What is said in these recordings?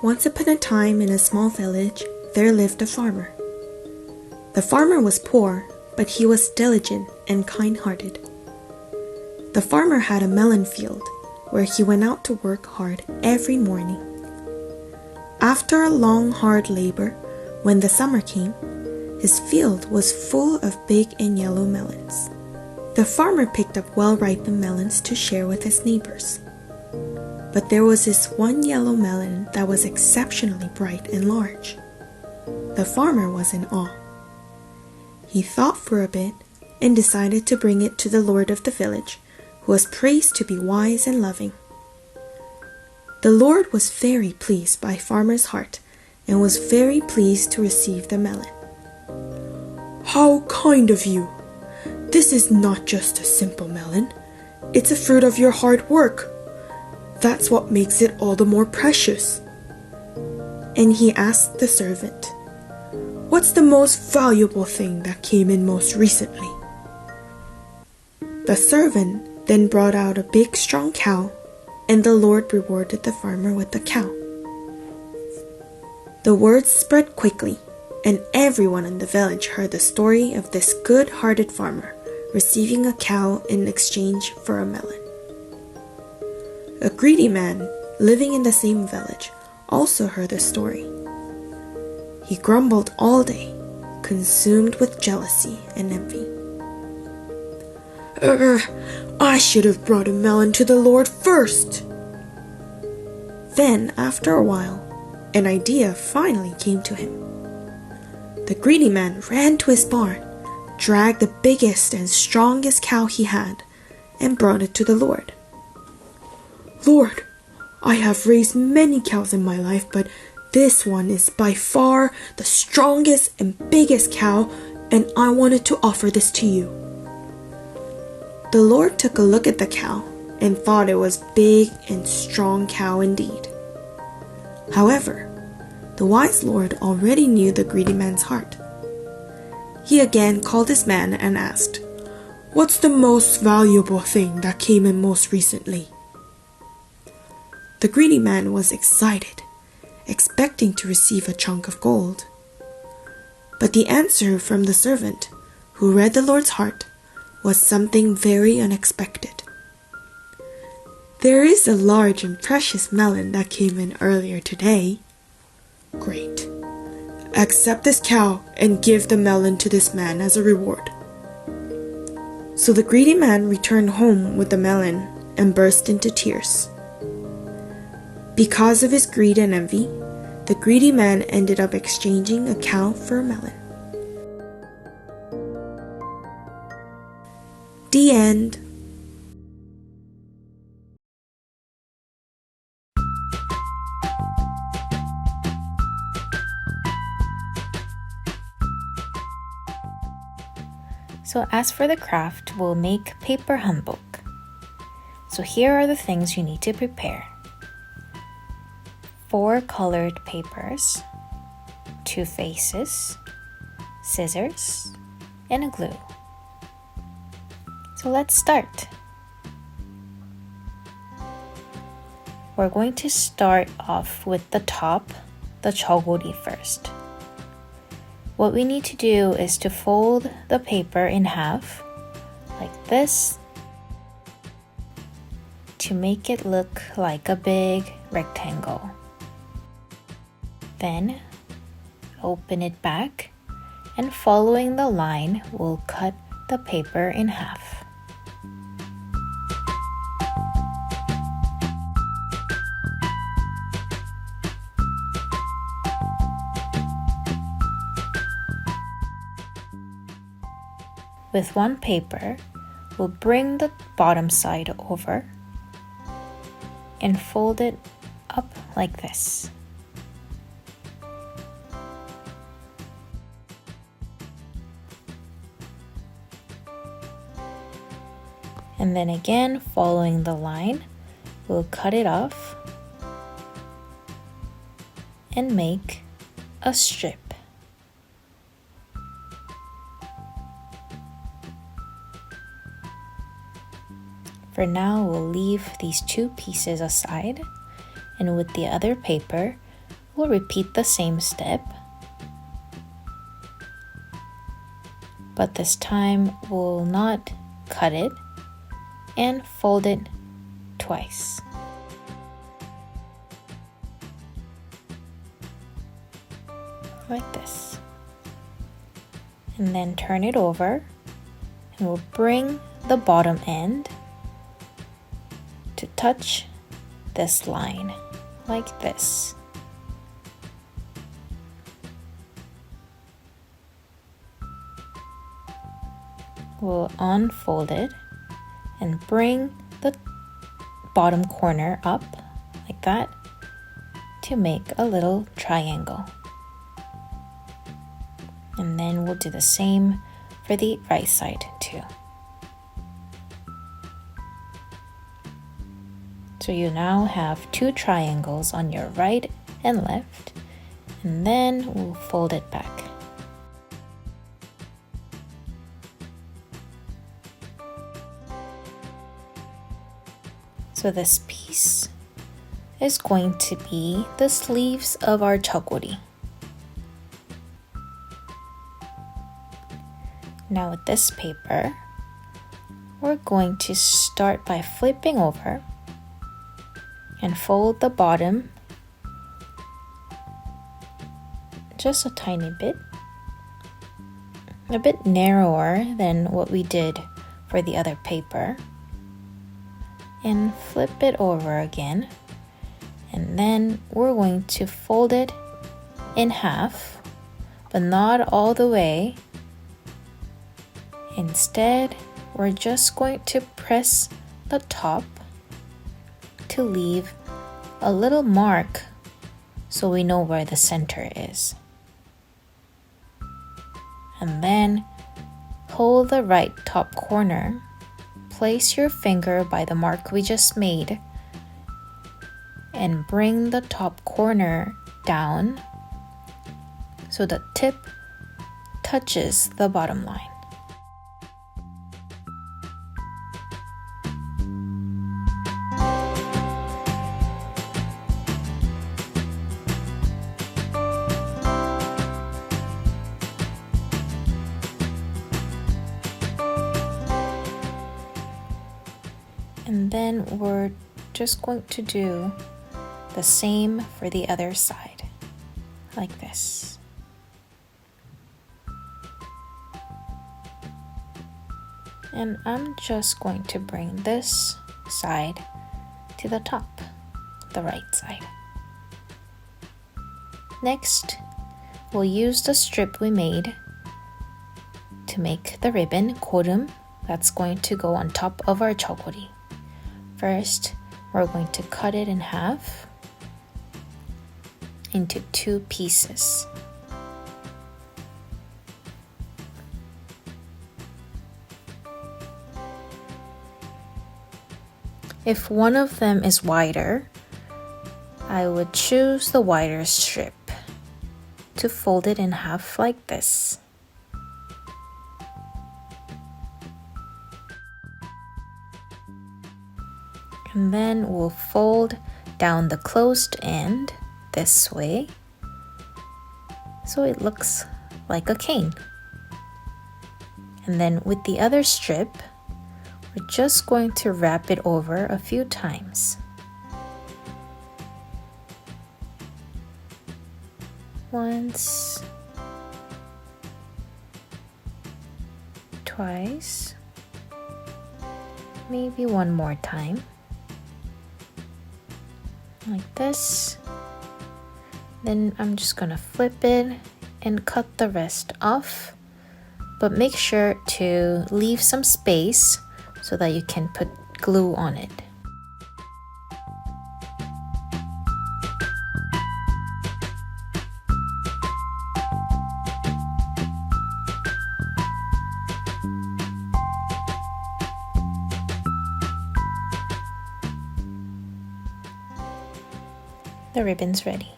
Once upon a time in a small village, there lived a farmer. The farmer was poor, but he was diligent and kind-hearted. The farmer had a melon field where he went out to work hard every morning. After a long, hard labor, when the summer came, his field was full of big and yellow melons. The farmer picked up well-ripened melons to share with his neighbors. But there was this one yellow melon that was exceptionally bright and large. The farmer was in awe. He thought for a bit and decided to bring it to the lord of the village, who was praised to be wise and loving. The lord was very pleased by farmer's heart and was very pleased to receive the melon. "How kind of you! This is not just a simple melon. It's a fruit of your hard work. That's what makes it all the more precious." And he asked the servant, "What's the most valuable thing that came in most recently?" The servant then brought out a big strong cow, and the Lord rewarded the farmer with the cow. The word spread quickly, and everyone in the village heard the story of this good-hearted farmer receiving a cow in exchange for a melon. A greedy man living in the same village also heard the story. He grumbled all day, consumed with jealousy and envy. I should have brought a melon to the Lord first." Then, after a while, an idea finally came to him. The greedy man ran to his barn, dragged the biggest and strongest cow he had, and brought it to the Lord. "Lord, I have raised many cows in my life, but this one is by far the strongest and biggest cow, and I wanted to offer this to you." The Lord took a look at the cow and thought it was big and strong cow indeed. However, the wise Lord already knew the greedy man's heart. He again called his man and asked, "What's the most valuable thing that came in most recently?" The greedy man was excited, expecting to receive a chunk of gold. But the answer from the servant, who read the Lord's heart, was something very unexpected. "There is a large and precious melon that came in earlier today." "Great. Accept this cow and give the melon to this man as a reward." So the greedy man returned home with the melon and burst into tears. Because of his greed and envy, the greedy man ended up exchanging a cow for a melon. The end. So as for the craft, we'll make paper Hanbok. So here are the things you need to prepare. 4 colored papers, 2 faces, scissors, and a glue. So let's start. We're going to start off with the top, the chogori first. What we need to do is to fold the paper in half, like this, to make it look like a big rectangle. Then, open it back, and following the line, we'll cut the paper in half. With one paper, we'll bring the bottom side over and fold it up like this. And then again, following the line, we'll cut it off and make a strip. For now, we'll leave these two pieces aside, and with the other paper, we'll repeat the same step. But this time, we'll not cut it and fold it twice. Like this. And then turn it over, and we'll bring the bottom end to touch this line, like this. We'll unfold it and bring the bottom corner up like that to make a little triangle. And then we'll do the same for the right side too. So you now have two triangles on your right and left, and then we'll fold it back. So this piece is going to be the sleeves of our chogori. Now with this paper, we're going to start by flipping over and fold the bottom just a tiny bit, a bit narrower than what we did for the other paper, and flip it over again, and then we're going to fold it in half, but not all the way. Instead, we're just going to press the top to leave a little mark so we know where the center is. And then hold the right top corner, place your finger by the mark we just made, and bring the top corner down so the tip touches the bottom line. And then we're just going to do the same for the other side, like this. And I'm just going to bring this side to the top, the right side. Next, we'll use the strip we made to make the ribbon, korum, that's going to go on top of our chogori. First, we're going to cut it in half into two pieces. If one of them is wider, I would choose the wider strip to fold it in half like this. And then we'll fold down the closed end this way so it looks like a cane. And then with the other strip, we're just going to wrap it over a few times. Once, twice, maybe one more time. Like this. Then I'm just gonna flip it and cut the rest off, but make sure to leave some space so that you can put glue on it. The ribbon's ready.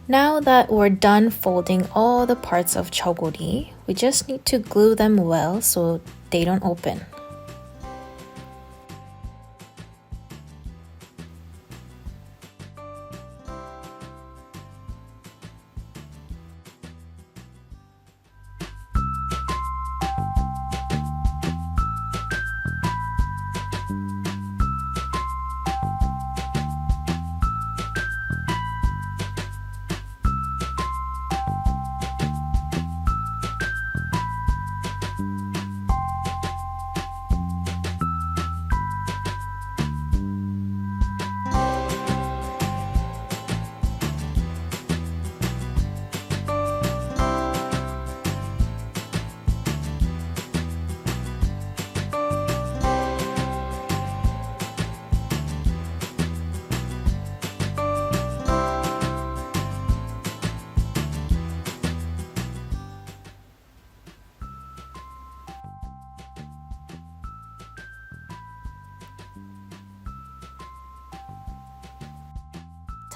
Now that we're done folding all the parts of chogori, we just need to glue them well so they don't open.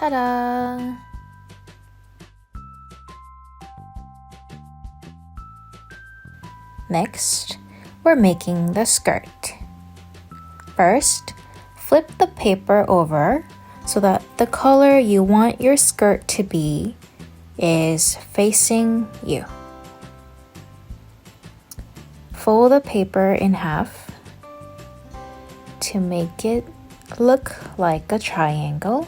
Ta-da! Next, we're making the skirt. First, flip the paper over so that the color you want your skirt to be is facing you. Fold the paper in half to make it look like a triangle.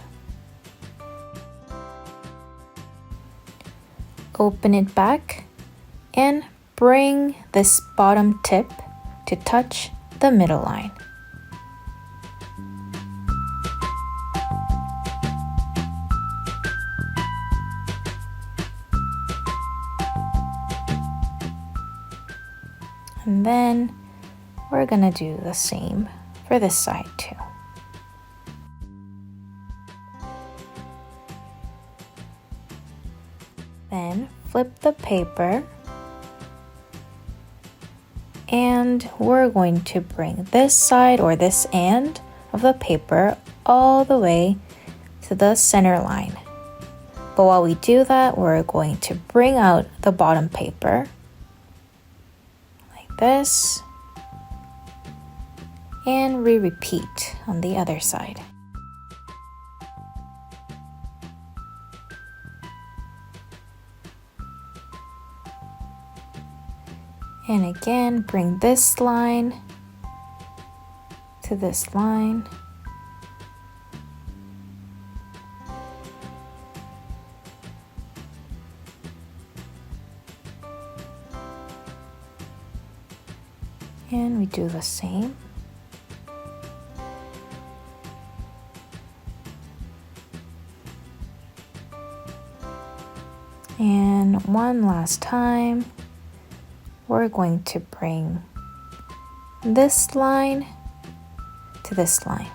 Open it back and bring this bottom tip to touch the middle line. And then we're gonna do the same for this side too. Then flip the paper and we're going to bring this side or this end of the paper all the way to the center line. But while we do that, we're going to bring out the bottom paper like this, and we repeat on the other side. And again, bring this line to this line. And we do the same. And one last time. We're going to bring this line to this line.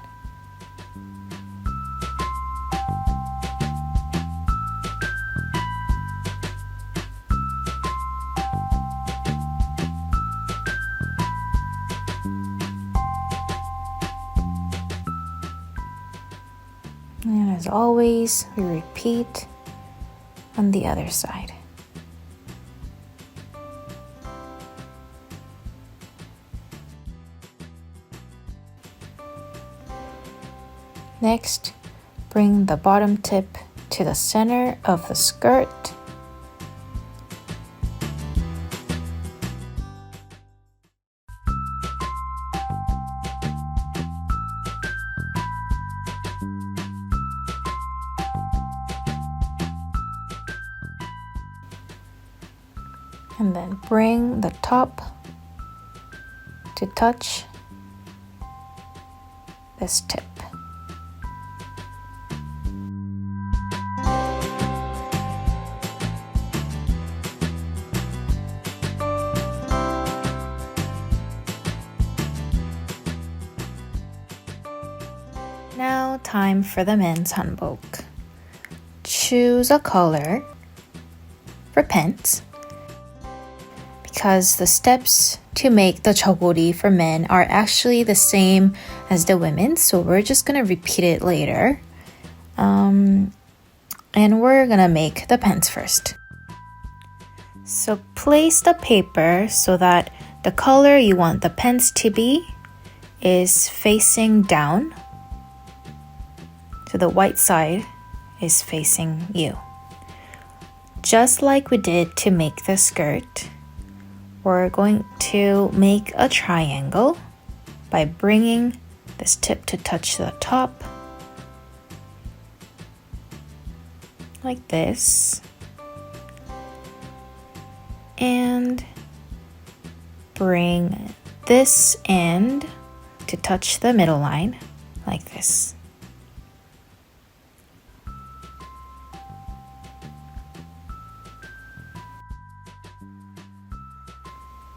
And as always, we repeat on the other side. Next, bring the bottom tip to the center of the skirt. And then bring the top to touch this tip. Now, time for the men's hanbok. Choose a color for pants. Because the steps to make the jeogori for men are actually the same as the women, so we're just gonna repeat it later. And we're gonna make the pants first. So place the paper so that the color you want the pants to be is facing down. So the white side is facing you. Just like we did to make the skirt, we're going to make a triangle by bringing this tip to touch the top, like this, and bring this end to touch the middle line, like this.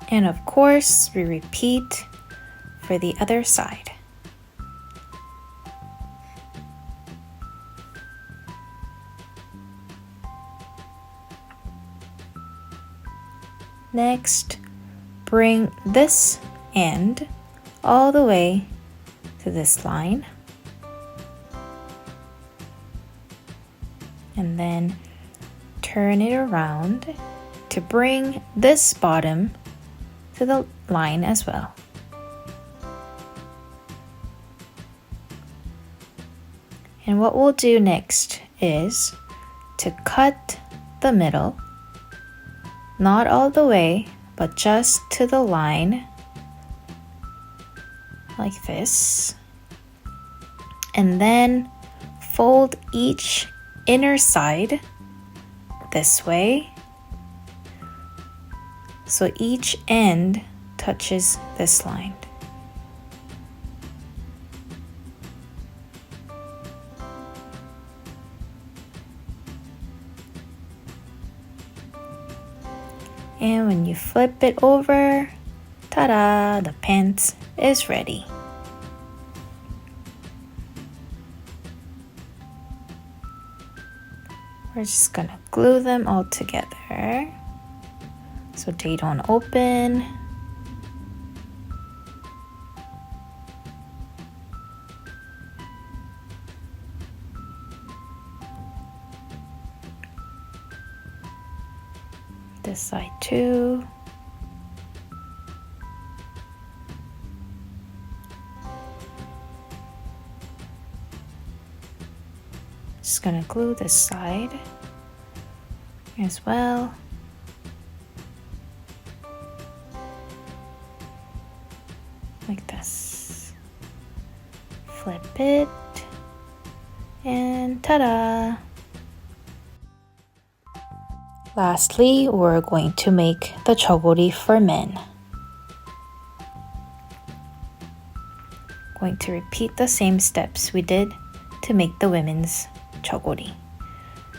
And of course, we repeat for the other side. Next, bring this end all the way to this line. and then turn it around to bring this bottom to the line as well. And what we'll do next is to cut the middle, not all the way, but just to the line, like this. And then fold each inner side this way, so each end touches this line. And when you flip it over, ta-da, the pants is ready. We're just gonna glue them all together so they don't open. This side too. Just gonna glue this side as well. Like this. Flip it and ta-da! Lastly, we're going to make the chogori for men. Going to repeat the same steps we did to make the women's chogori.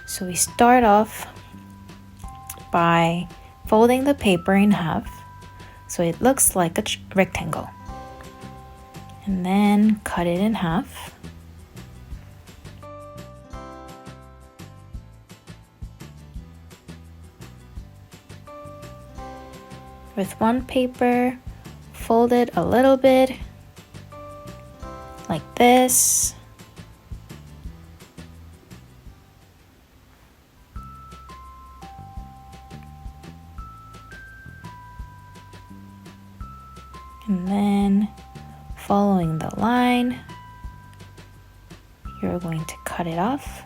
So we start off by folding the paper in half so it looks like a rectangle. And then cut it in half. With one paper, fold it a little bit, like this. And then, following the line, you're going to cut it off.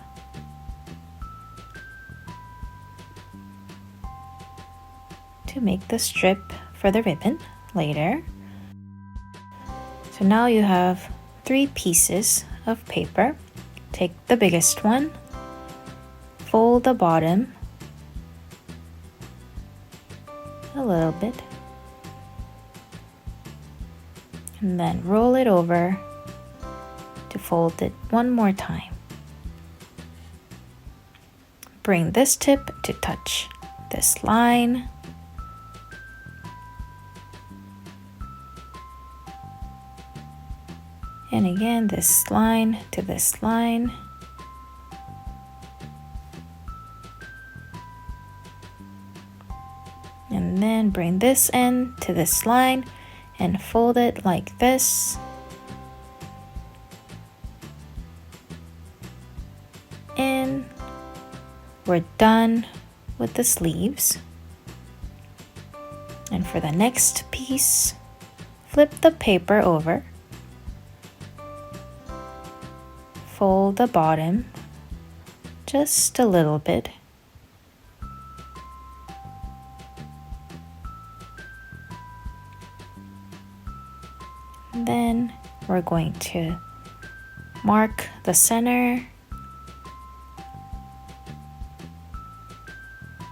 To make the strip for the ribbon later. So now you have 3 pieces of paper. Take the biggest one, fold the bottom a little bit, and then roll it over to fold it one more time. Bring this tip to touch this line. And again, this line to this line. And then bring this end to this line and fold it like this. And we're done with the sleeves. And for the next piece, flip the paper over. Fold the bottom just a little bit. And then we're going to mark the center.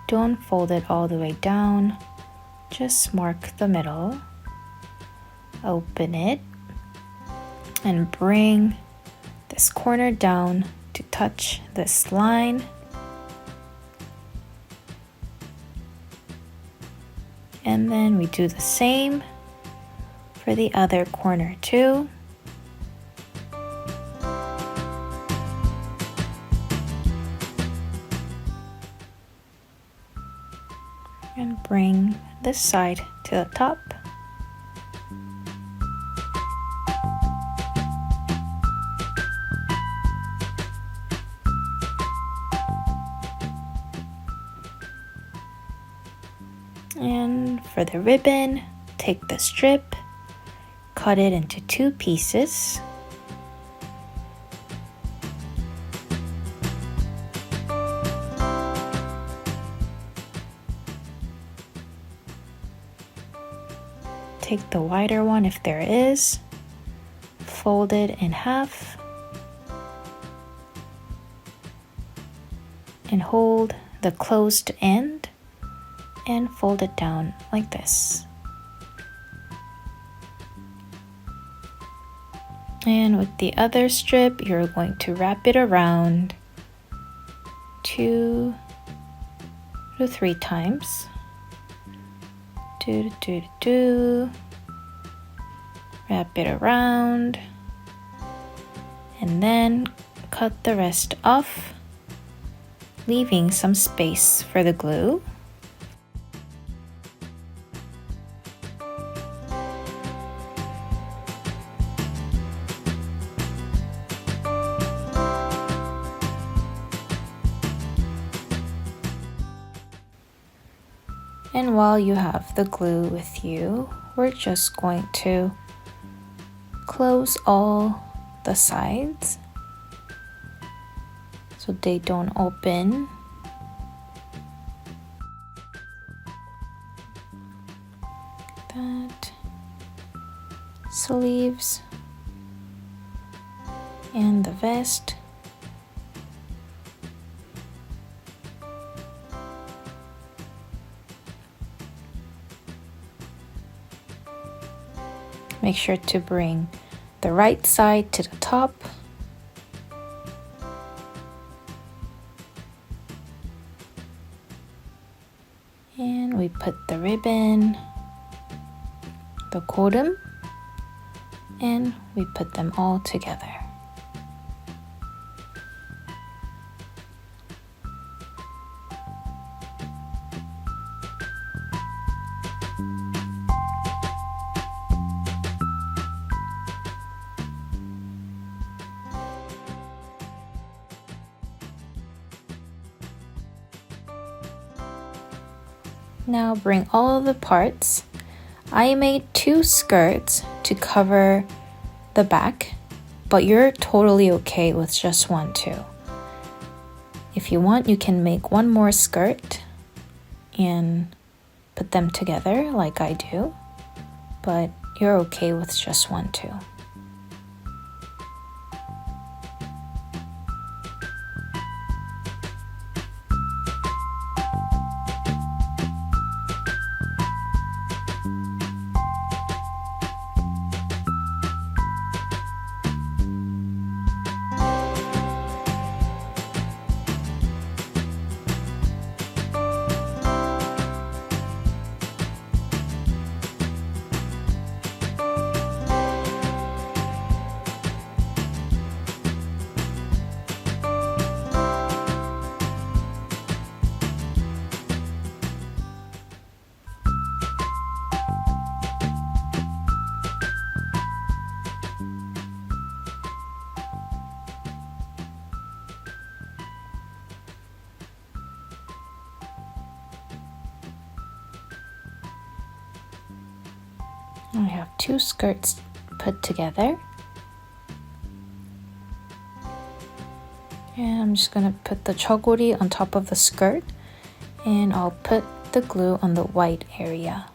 Don't fold it all the way down, just mark the middle. Open it and bring this corner down to touch this line. And then we do the same for the other corner too. And bring this side to the top. And for the ribbon, take the strip, cut it into 2 pieces. Take the wider one if there is, fold it in half, and hold the closed end and fold it down like this. And with the other strip, you're going to wrap it around 2 to 3 times. Wrap it around and then cut the rest off, leaving some space for the glue. And while you have the glue with you, we're just going to close all the sides so they don't open. That sleeves and the vest. Make sure to bring the right side to the top. And we put the ribbon, the kodum, and we put them all together. Now bring all of the parts. I made 2 skirts to cover the back, but you're totally okay with just 1 too. If you want, you can make 1 more skirt and put them together like I do, but you're okay with just 1 too. I have 2 skirts put together. And I'm just gonna put the chogori on top of the skirt, and I'll put the glue on the white area.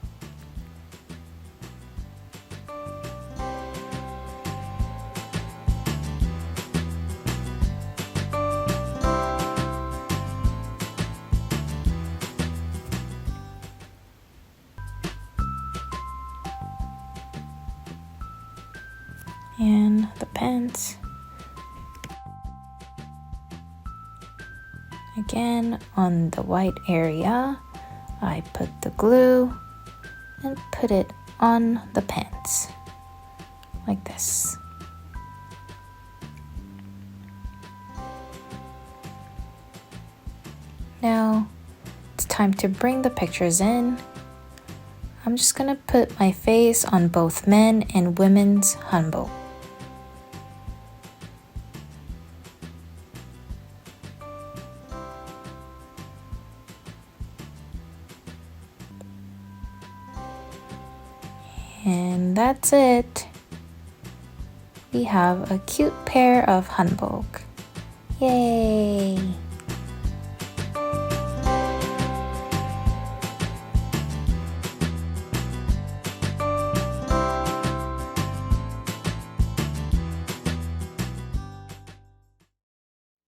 And the pants. Again, on the white area, I put the glue and put it on the pants, like this. Now, it's time to bring the pictures in. I'm just gonna put my face on both men and women's hanbok. And that's it. We have a cute pair of hanbok. Yay!